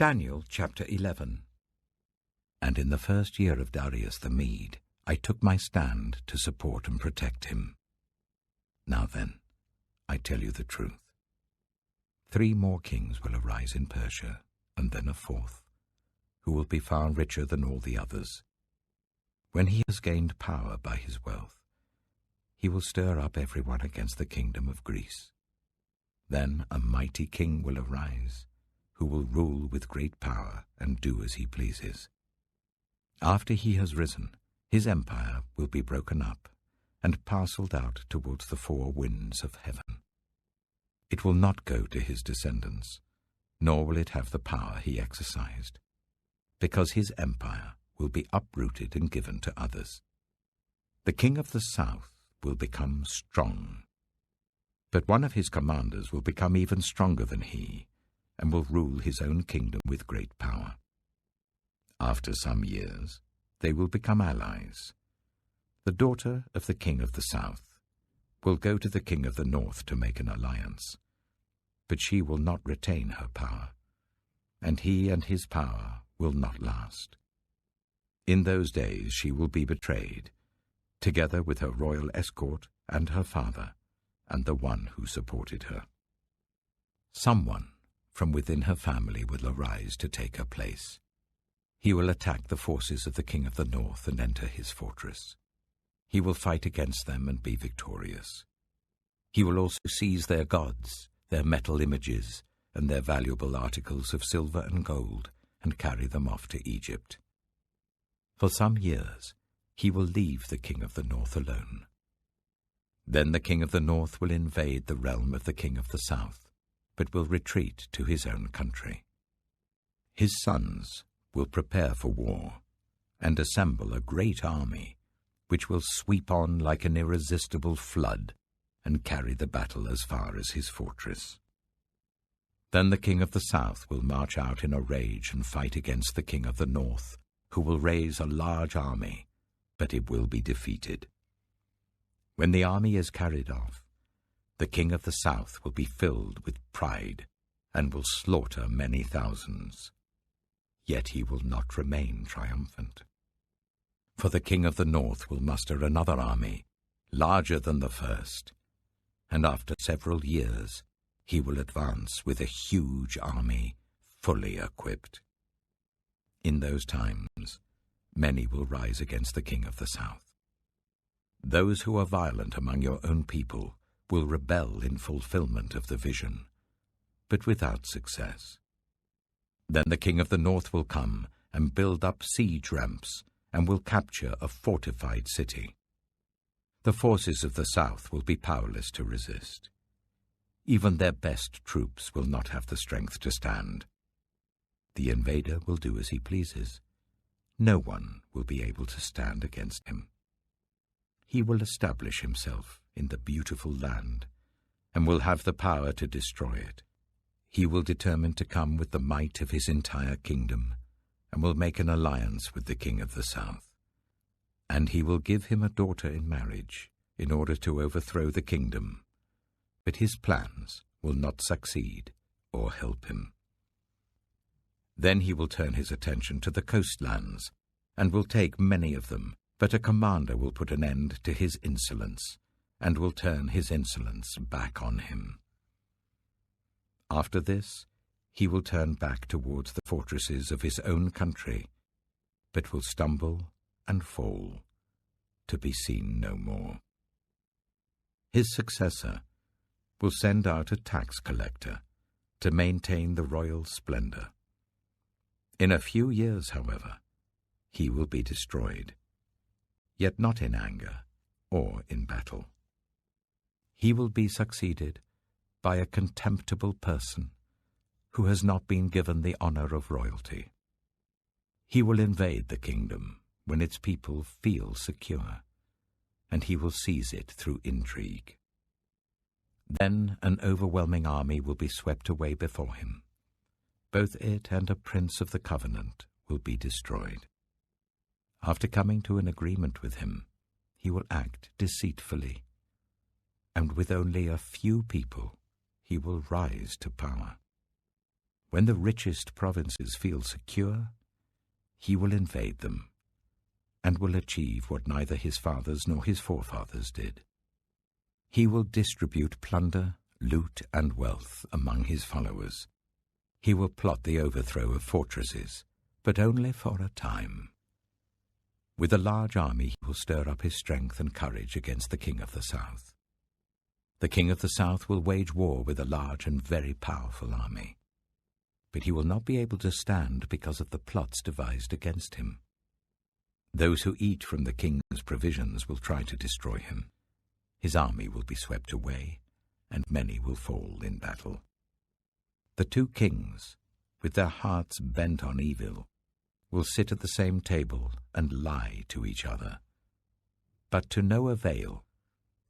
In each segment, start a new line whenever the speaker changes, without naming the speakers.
Daniel chapter 11. And in the first year of Darius the Mede, I took my stand to support and protect him. Now then, I tell you the truth. 3 more kings will arise in Persia, and then a 4th, who will be far richer than all the others. When he has gained power by his wealth, he will stir up everyone against the kingdom of Greece. Then a mighty king will arise, who will rule with great power and do as he pleases. After he has risen, his empire will be broken up and parcelled out towards the 4 winds of heaven. It will not go to his descendants, nor will it have the power he exercised, because his empire will be uprooted and given to others. The king of the south will become strong, but one of his commanders will become even stronger than he, and will rule his own kingdom with great power. After some years, they will become allies. The daughter of the king of the south will go to the king of the north to make an alliance, but she will not retain her power, and he and his power will not last. In those days she will be betrayed, together with her royal escort and her father, and the one who supported her. Someone from within her family will arise to take her place. He will attack the forces of the king of the north and enter his fortress. He will fight against them and be victorious. He will also seize their gods, their metal images, and their valuable articles of silver and gold, and carry them off to Egypt. For some years he will leave the king of the north alone. Then the king of the north will invade the realm of the king of the south, but will retreat to his own country. His sons will prepare for war and assemble a great army, which will sweep on like an irresistible flood and carry the battle as far as his fortress. Then the king of the south will march out in a rage and fight against the king of the north, who will raise a large army, but it will be defeated. When the army is carried off, the king of the south will be filled with pride and will slaughter many thousands. Yet he will not remain triumphant. For the king of the north will muster another army, larger than the first, and after several years he will advance with a huge army, fully equipped. In those times, many will rise against the king of the south. Those who are violent among your own people will rebel in fulfillment of the vision, but without success. Then the king of the north will come and build up siege ramps and will capture a fortified city. The forces of the south will be powerless to resist. Even their best troops will not have the strength to stand. The invader will do as he pleases. No one will be able to stand against him. He will establish himself in the beautiful land and will have the power to destroy it. He will determine to come with the might of his entire kingdom and will make an alliance with the king of the south. And he will give him a daughter in marriage in order to overthrow the kingdom, but his plans will not succeed or help him. Then he will turn his attention to the coastlands and will take many of them, but a commander will put an end to his insolence and will turn his insolence back on him. After this, he will turn back towards the fortresses of his own country, but will stumble and fall, to be seen no more. His successor will send out a tax collector to maintain the royal splendor. In a few years, however, he will be destroyed, yet not in anger or in battle. He will be succeeded by a contemptible person who has not been given the honor of royalty. He will invade the kingdom when its people feel secure, and he will seize it through intrigue. Then an overwhelming army will be swept away before him. Both it and a prince of the covenant will be destroyed. After coming to an agreement with him, he will act deceitfully, and with only a few people he will rise to power. When the richest provinces feel secure, he will invade them, and will achieve what neither his fathers nor his forefathers did. He will distribute plunder, loot, and wealth among his followers. He will plot the overthrow of fortresses, but only for a time. With a large army he will stir up his strength and courage against the king of the south. The king of the south will wage war with a large and very powerful army. But he will not be able to stand because of the plots devised against him. Those who eat from the king's provisions will try to destroy him. His army will be swept away, and many will fall in battle. The two kings, with their hearts bent on evil, will sit at the same table and lie to each other, but to no avail,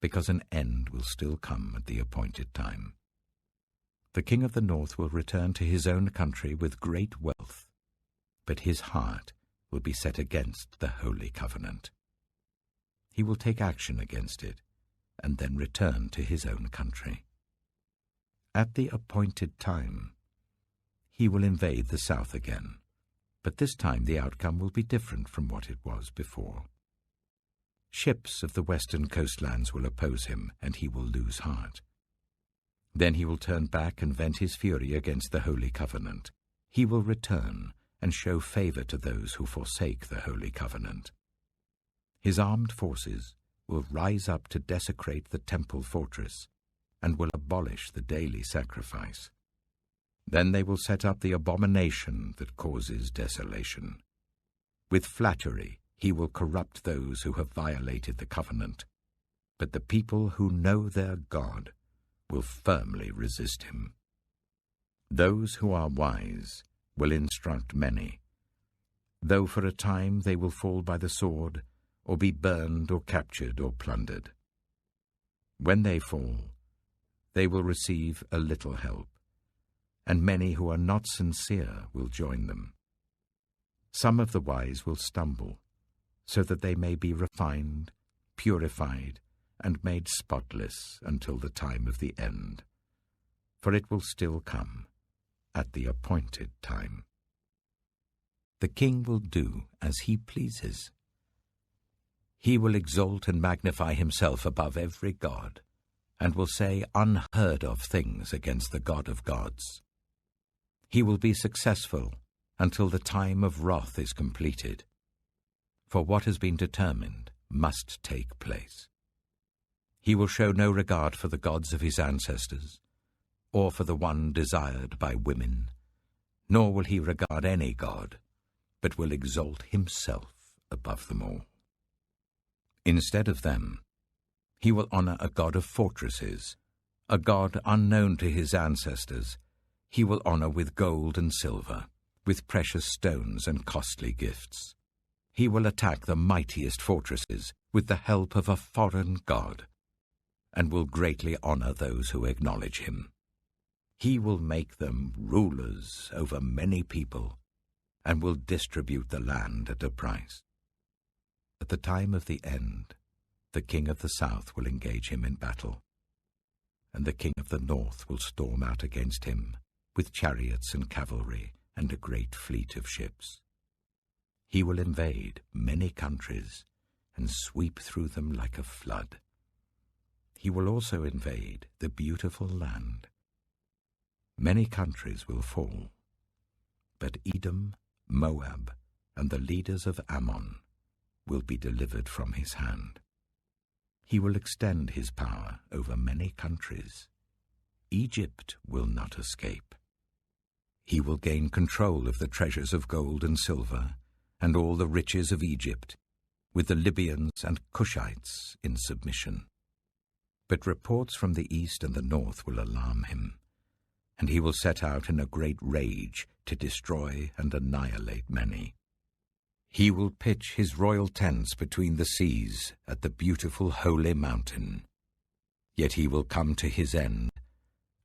because an end will still come at the appointed time. The king of the north will return to his own country with great wealth, but his heart will be set against the holy covenant. He will take action against it, and then return to his own country. At the appointed time, he will invade the south again, but this time the outcome will be different from what it was before. Ships of the western coastlands will oppose him, and he will lose heart. Then he will turn back and vent his fury against the holy covenant. He will return and show favor to those who forsake the holy covenant. His armed forces will rise up to desecrate the temple fortress and will abolish the daily sacrifice. Then they will set up the abomination that causes desolation. With flattery he will corrupt those who have violated the covenant, but the people who know their God will firmly resist him. Those who are wise will instruct many, though for a time they will fall by the sword, or be burned or captured or plundered. When they fall, they will receive a little help, and many who are not sincere will join them. Some of the wise will stumble, so that they may be refined, purified, and made spotless until the time of the end, for it will still come at the appointed time. The king will do as he pleases. He will exalt and magnify himself above every god, and will say unheard of things against the God of gods. He will be successful until the time of wrath is completed, for what has been determined must take place. He will show no regard for the gods of his ancestors, or for the one desired by women, nor will he regard any god, but will exalt himself above them all. Instead of them, he will honor a god of fortresses, a god unknown to his ancestors. He will honor with gold and silver, with precious stones and costly gifts. He will attack the mightiest fortresses with the help of a foreign god, and will greatly honor those who acknowledge him. He will make them rulers over many people, and will distribute the land at a price. At the time of the end, the king of the south will engage him in battle, and the king of the north will storm out against him with chariots and cavalry and a great fleet of ships. He will invade many countries and sweep through them like a flood. He will also invade the beautiful land. Many countries will fall, but Edom, Moab, and the leaders of Ammon will be delivered from his hand. He will extend his power over many countries. Egypt will not escape. He will gain control of the treasures of gold and silver and all the riches of Egypt, with the Libyans and Cushites in submission. But reports from the east and the north will alarm him, and he will set out in a great rage to destroy and annihilate many. He will pitch his royal tents between the seas at the beautiful holy mountain. Yet he will come to his end,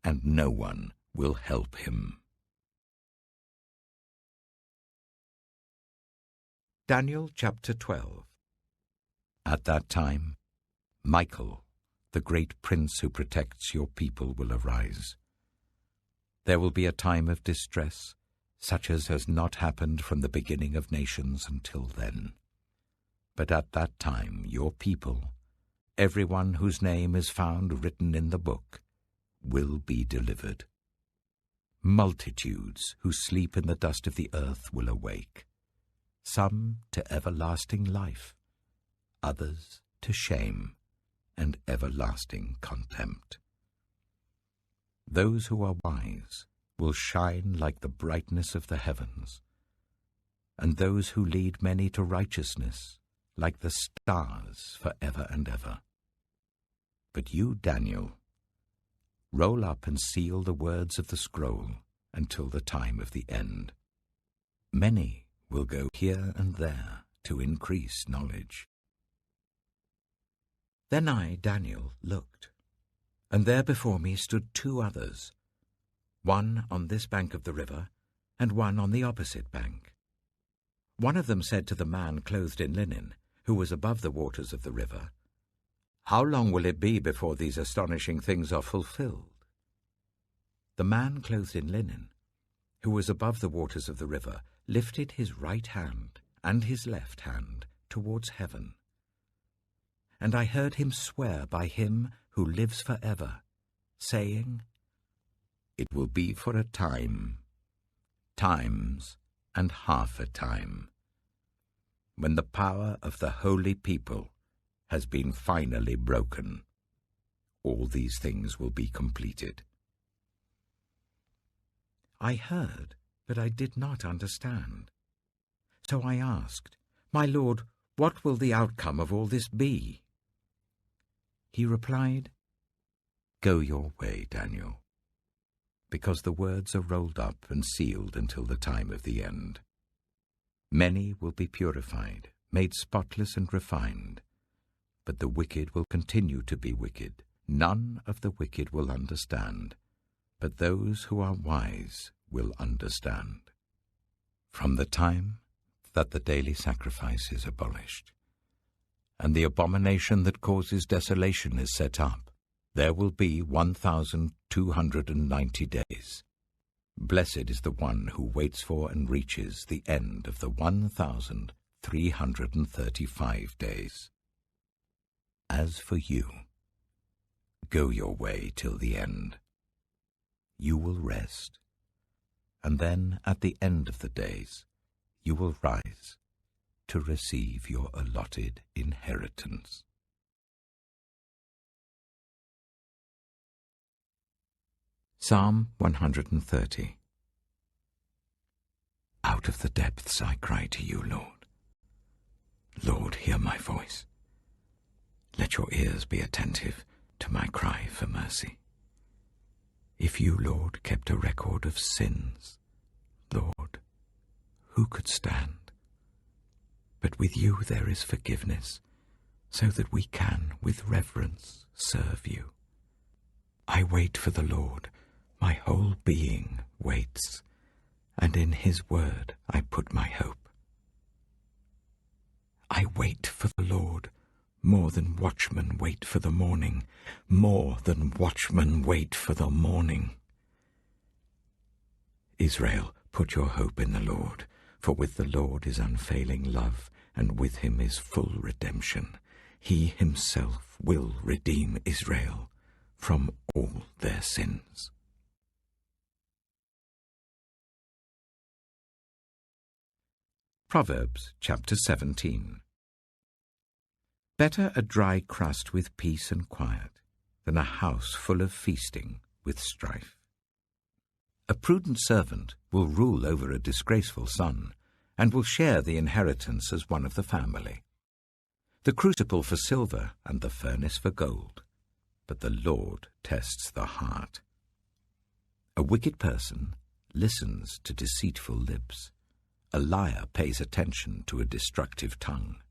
and no one will help him. Daniel chapter 12. At that time, Michael, the great prince who protects your people, will arise. There will be a time of distress, such as has not happened from the beginning of nations until then. But at that time your people, everyone whose name is found written in the book, will be delivered. Multitudes who sleep in the dust of the earth will awake, some to everlasting life, others to shame and everlasting contempt. Those who are wise will shine like the brightness of the heavens, and those who lead many to righteousness like the stars forever and ever. But you, Daniel, roll up and seal the words of the scroll until the time of the end. Many will go here and there to increase knowledge. Then I, Daniel, looked, and there before me stood two others, one on this bank of the river, and one on the opposite bank. One of them said to the man clothed in linen, who was above the waters of the river, "How long will it be before these astonishing things are fulfilled?" The man clothed in linen, who was above the waters of the river, lifted his right hand and his left hand towards heaven. And I heard him swear by him who lives forever, saying, "It will be for a time, times and half a time, when the power of the holy people has been finally broken. All these things will be completed." I heard, but I did not understand. So I asked, "My Lord, what will the outcome of all this be?" He replied, "Go your way, Daniel, because the words are rolled up and sealed until the time of the end. Many will be purified, made spotless and refined, but the wicked will continue to be wicked. None of the wicked will understand, but those who are wise will understand. From the time that the daily sacrifice is abolished, and the abomination that causes desolation is set up, there will be 1,290 days. Blessed is the one who waits for and reaches the end of the 1,335 days. As for you, go your way till the end. You will rest, and then at the end of the days you will rise to receive your allotted inheritance. Psalm 130. Out of the depths I cry to you, Lord. Lord, hear my voice. Let your ears be attentive to my cry for mercy. If you, Lord, kept a record of sins, Lord, who could stand? But with you there is forgiveness, so that we can, with reverence, serve you. I wait for the Lord, my whole being waits, and in his word I put my hope. I wait for the Lord, more than watchmen wait for the morning, more than watchmen wait for the morning. Israel, put your hope in the Lord, for with the Lord is unfailing love, and with him is full redemption. He himself will redeem Israel from all their sins. Proverbs chapter 17. Better a dry crust with peace and quiet than a house full of feasting with strife. A prudent servant will rule over a disgraceful son, and will share the inheritance as one of the family. The crucible for silver and the furnace for gold, but the Lord tests the heart. A wicked person listens to deceitful lips. A liar pays attention to a destructive tongue.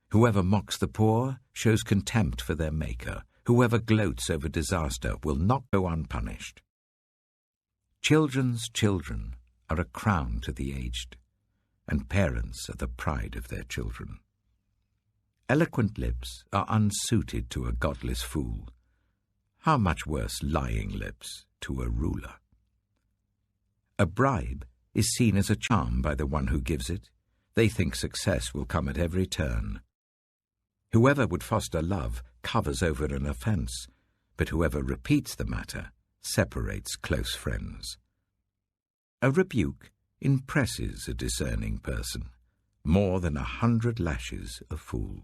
Whoever mocks the poor shows contempt for their Maker. Whoever gloats over disaster will not go unpunished. Children's children are a crown to the aged, and parents are the pride of their children. Eloquent lips are unsuited to a godless fool. How much worse lying lips to a ruler. A bribe is seen as a charm by the one who gives it. They think success will come at every turn. Whoever would foster love covers over an offence, but whoever repeats the matter separates close friends. A rebuke impresses a discerning person more than 100 lashes a fool.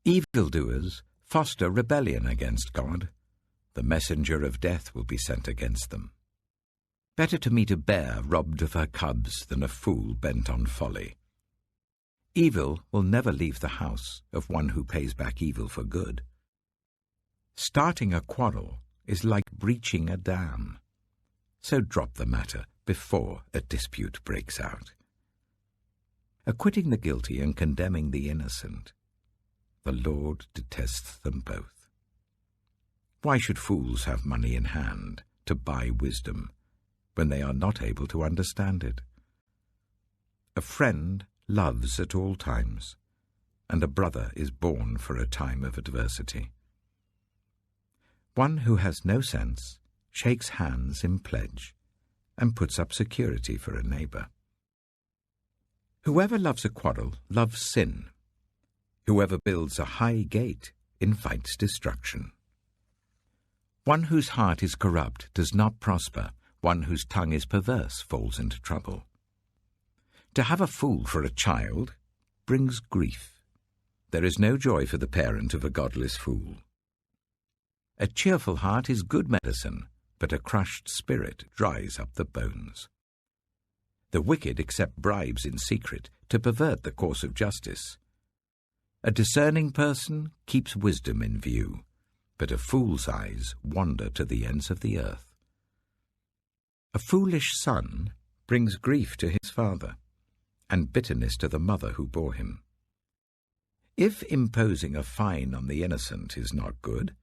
Evildoers foster rebellion against God. The messenger of death will be sent against them. Better to meet a bear robbed of her cubs than a fool bent on folly. Evil will never leave the house of one who pays back evil for good. Starting a quarrel is like breaching a dam. So drop the matter before a dispute breaks out. Acquitting the guilty and condemning the innocent, the Lord detests them both. Why should fools have money in hand to buy wisdom when they are not able to understand it? A friend loves at all times, and a brother is born for a time of adversity. One who has no sense shakes hands in pledge and puts up security for a neighbour. Whoever loves a quarrel loves sin. Whoever builds a high gate invites destruction. One whose heart is corrupt does not prosper. One whose tongue is perverse falls into trouble. To have a fool for a child brings grief. There is no joy for the parent of a godless fool. A cheerful heart is good medicine, but a crushed spirit dries up the bones. The wicked accept bribes in secret to pervert the course of justice. A discerning person keeps wisdom in view, but a fool's eyes wander to the ends of the earth. A foolish son brings grief to his father, and bitterness to the mother who bore him. If imposing a fine on the innocent is not good,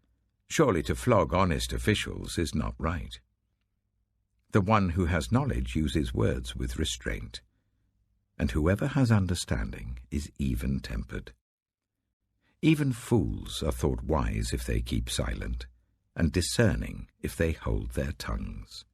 surely to flog honest officials is not right. The one who has knowledge uses words with restraint, and whoever has understanding is even-tempered. Even fools are thought wise if they keep silent, and discerning if they hold their tongues.